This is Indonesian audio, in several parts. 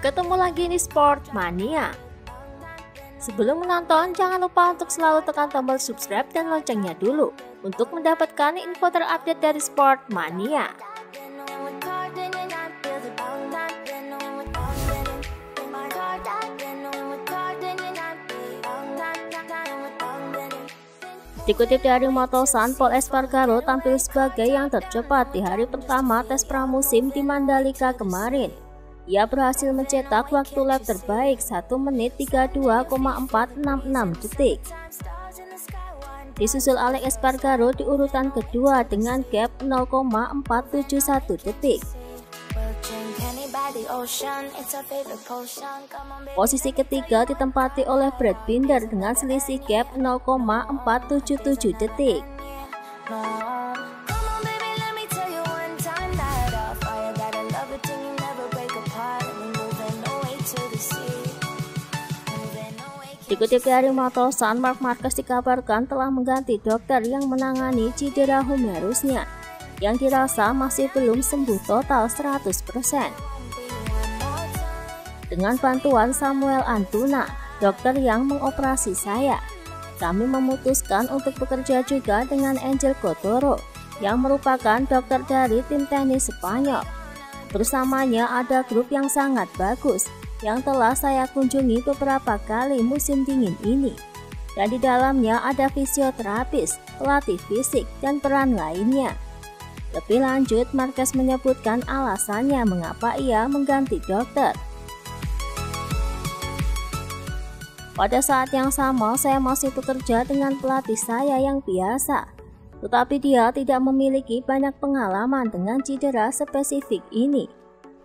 Ketemu lagi di Sport Mania. Sebelum menonton, jangan lupa untuk selalu tekan tombol subscribe dan loncengnya dulu untuk mendapatkan info terupdate dari Sport Mania. Dikutip dari Motosan, Pol Espargaro tampil sebagai yang tercepat di hari pertama tes pramusim di Mandalika kemarin. Ia berhasil mencetak waktu lap terbaik 1 menit 32,466 detik. Disusul Alex Espargaro di urutan kedua dengan gap 0,471 detik. Posisi ketiga ditempati oleh Brad Binder dengan selisih gap 0,477 detik. Dikutip dari Motosan, Marc Marquez dikabarkan telah mengganti dokter yang menangani cedera humerusnya yang dirasa masih belum sembuh total 100%. Dengan bantuan Samuel Antuna, dokter yang mengoperasi saya, kami memutuskan untuk bekerja juga dengan Angel Cotoro yang merupakan dokter dari tim tenis Spanyol. Bersamanya ada grup yang sangat bagus yang telah saya kunjungi beberapa kali musim dingin ini, dan di dalamnya ada fisioterapis, pelatih fisik, dan peran lainnya. Lebih lanjut, Marquez menyebutkan alasannya mengapa ia mengganti dokter. Pada saat yang sama, saya masih bekerja dengan pelatih saya yang biasa, tetapi dia tidak memiliki banyak pengalaman dengan cedera spesifik ini.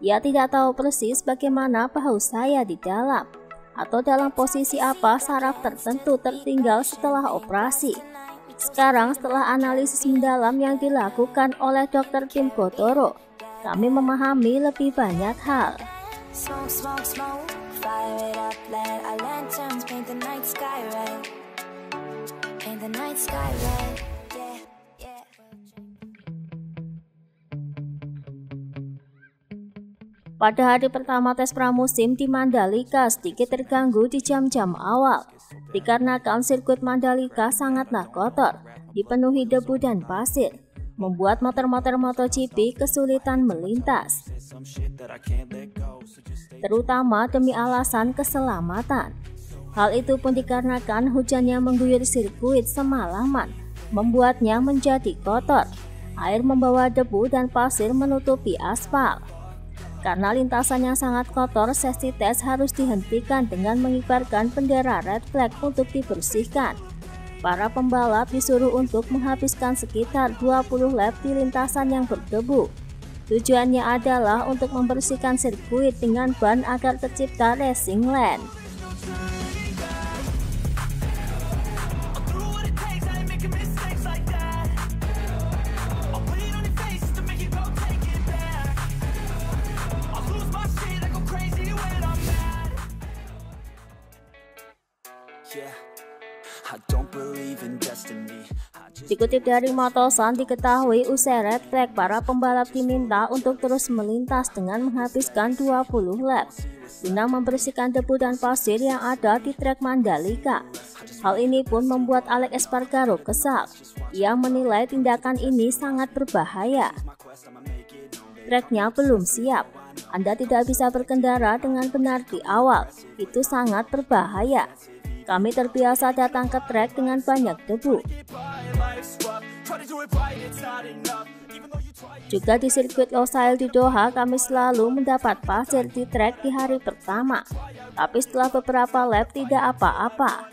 Ia tidak tahu persis bagaimana bahu saya di dalam, atau dalam posisi apa saraf tertentu tertinggal setelah operasi. Sekarang setelah analisis mendalam yang dilakukan oleh dokter tim Cotoro, kami memahami lebih banyak hal. Pada hari pertama tes pramusim di Mandalika sedikit terganggu di jam-jam awal, dikarenakan sirkuit Mandalika sangatlah kotor, dipenuhi debu dan pasir, membuat motor-motor MotoGP kesulitan melintas, terutama demi alasan keselamatan. Hal itu pun dikarenakan hujan yang mengguyur sirkuit semalaman, membuatnya menjadi kotor. Air membawa debu dan pasir menutupi aspal. Karena lintasannya sangat kotor, sesi tes harus dihentikan dengan mengibarkan bendera red flag untuk dibersihkan. Para pembalap disuruh untuk menghabiskan sekitar 20 lap di lintasan yang berdebu. Tujuannya adalah untuk membersihkan sirkuit dengan ban agar tercipta racing lane. Dikutip dari Motosan, diketahui usai red flag, para pembalap diminta untuk terus melintas dengan menghabiskan 20 lap guna membersihkan debu dan pasir yang ada di trek Mandalika. Hal ini pun membuat Alex Espargaro kesal. Ia menilai tindakan ini sangat berbahaya. Treknya belum siap. Anda tidak bisa berkendara dengan benar di awal. Itu sangat berbahaya. Kami terbiasa datang ke trek dengan banyak debu. Juga di sirkuit Losail di Doha, kami selalu mendapat pasir di trek di hari pertama. Tapi setelah beberapa lap tidak apa-apa.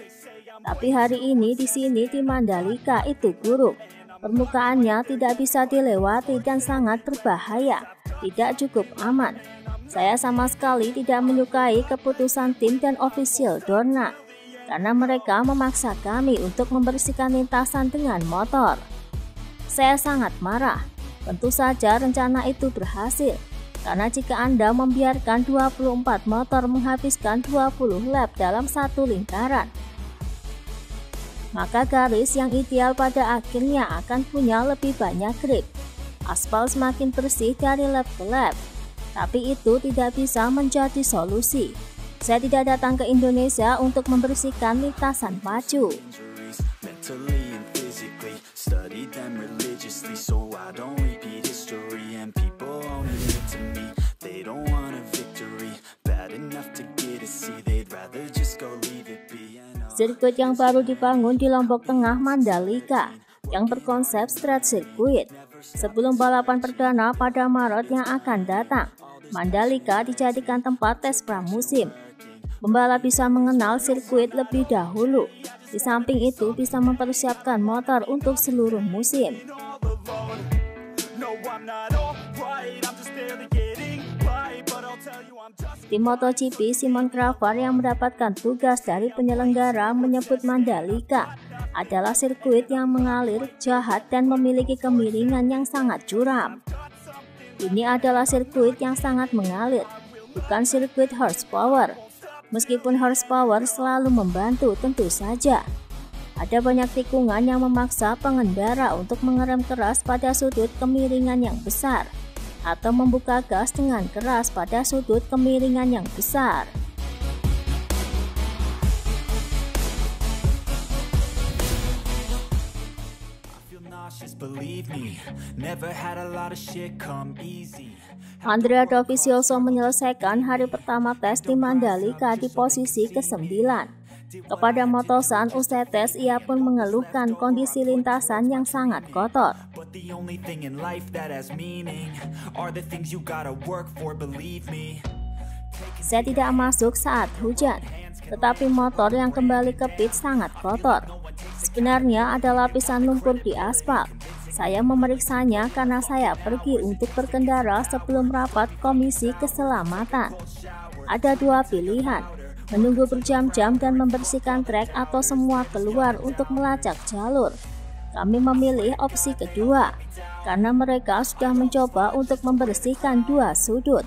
Tapi hari ini di sini di Mandalika itu buruk. Permukaannya tidak bisa dilewati dan sangat berbahaya. Tidak cukup aman. Saya sama sekali tidak menyukai keputusan tim dan ofisial Dorna, karena mereka memaksa kami untuk membersihkan lintasan dengan motor. Saya sangat marah. Tentu saja rencana itu berhasil, karena jika Anda membiarkan 24 motor menghabiskan 20 lap dalam satu lingkaran, maka garis yang ideal pada akhirnya akan punya lebih banyak grip. Aspal semakin bersih dari lap ke lap. Tapi itu tidak bisa menjadi solusi. Saya tidak datang ke Indonesia untuk membersihkan lintasan pacu. Sirkuit yang baru dibangun di Lombok Tengah, Mandalika, yang berkonsep street circuit. Sebelum balapan perdana pada Maret yang akan datang, Mandalika dijadikan tempat tes pramusim. Pembalap bisa mengenal sirkuit lebih dahulu. Di samping itu bisa mempersiapkan motor untuk seluruh musim. Tim MotoGP Simon Cravar yang mendapatkan tugas dari penyelenggara menyebut Mandalika adalah sirkuit yang mengalir, jahat, dan memiliki kemiringan yang sangat curam. Ini adalah sirkuit yang sangat mengalir, bukan sirkuit horsepower. Meskipun horsepower selalu membantu, tentu saja. Ada banyak tikungan yang memaksa pengendara untuk mengerem keras pada sudut kemiringan yang besar, atau membuka gas dengan keras pada sudut kemiringan yang besar. Andrea Dovizioso menyelesaikan hari pertama tes di Mandalika di posisi ke-9. Kepada Motosan usai tes, ia pun mengeluhkan kondisi lintasan yang sangat kotor. Saya tidak masuk saat hujan, tetapi motor yang kembali ke pit sangat kotor. Sebenarnya ada lapisan lumpur di aspal. Saya memeriksanya karena saya pergi untuk berkendara sebelum rapat komisi keselamatan. Ada dua pilihan, menunggu berjam-jam dan membersihkan trek atau semua keluar untuk melacak jalur. Kami memilih opsi kedua, karena mereka sudah mencoba untuk membersihkan dua sudut.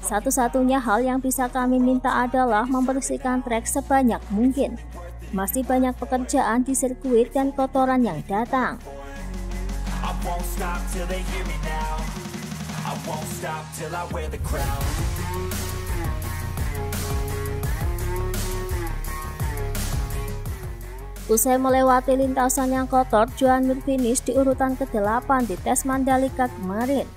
Satu-satunya hal yang bisa kami minta adalah membersihkan trek sebanyak mungkin. Masih banyak pekerjaan di sirkuit dan kotoran yang datang. Usai melewati lintasan yang kotor, Joan Mir finish di urutan ke-8 di tes Mandalika kemarin.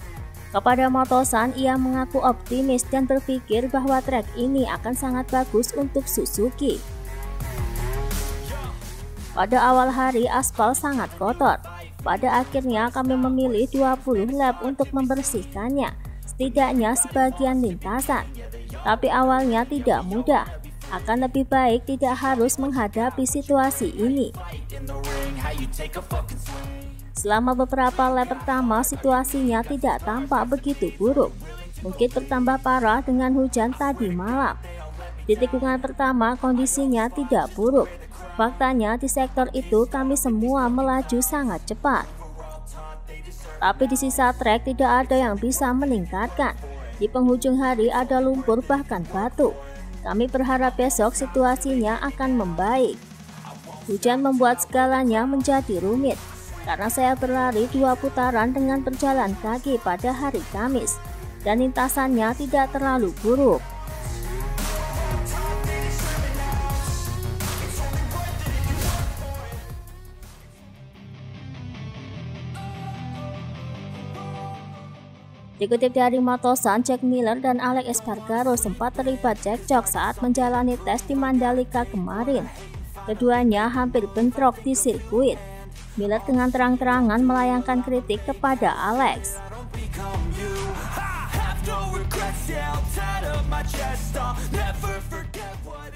Kepada Motosan, ia mengaku optimis dan berpikir bahwa trek ini akan sangat bagus untuk Suzuki. Pada awal hari, aspal sangat kotor. Pada akhirnya kami memilih 20 lap untuk membersihkannya, setidaknya sebagian lintasan. Tapi awalnya tidak mudah. Akan lebih baik tidak harus menghadapi situasi ini. Selama beberapa lap pertama, situasinya tidak tampak begitu buruk. Mungkin bertambah parah dengan hujan tadi malam. Di tikungan pertama, kondisinya tidak buruk. Faktanya di sektor itu kami semua melaju sangat cepat. Tapi di sisa trek tidak ada yang bisa meningkatkan. Di penghujung hari ada lumpur bahkan batu. Kami berharap besok situasinya akan membaik. Hujan membuat segalanya menjadi rumit, karena saya berlari 2 putaran dengan berjalan kaki pada hari Kamis, dan lintasannya tidak terlalu buruk. Dikutip dari Motosan, Jack Miller dan Alex Espargaro sempat terlibat cekcok saat menjalani tes di Mandalika kemarin. Keduanya hampir bentrok di sirkuit. Miller dengan terang-terangan melayangkan kritik kepada Alex.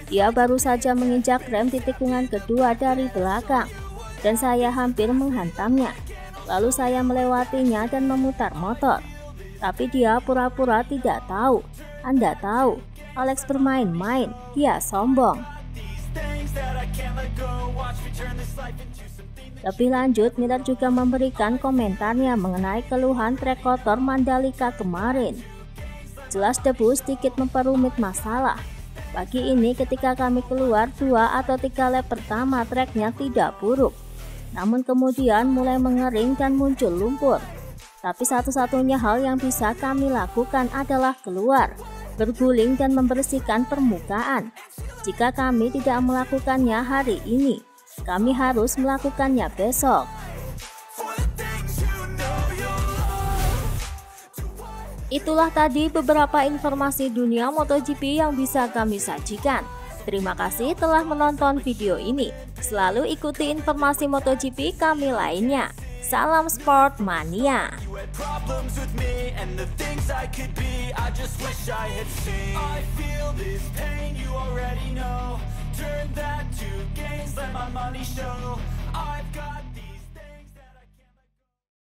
Dia baru saja menginjak rem di tikungan kedua dari belakang, dan saya hampir menghantamnya. Lalu saya melewatinya dan memutar motor. Tapi dia pura-pura tidak tahu. Anda tahu, Alex bermain-main, dia sombong. Lebih lanjut, Miller juga memberikan komentarnya mengenai keluhan trek kotor Mandalika kemarin. Jelas debu sedikit memperumit masalah. Pagi ini ketika kami keluar 2 atau 3 lap pertama treknya tidak buruk. Namun kemudian mulai mengering dan muncul lumpur. Tapi satu-satunya hal yang bisa kami lakukan adalah keluar, berguling dan membersihkan permukaan. Jika kami tidak melakukannya hari ini, kami harus melakukannya besok. Itulah tadi beberapa informasi dunia MotoGP yang bisa kami sajikan. Terima kasih telah menonton video ini. Selalu ikuti informasi MotoGP kami lainnya. Salam Sport Mania. Turn that to gains, let my money show. I've got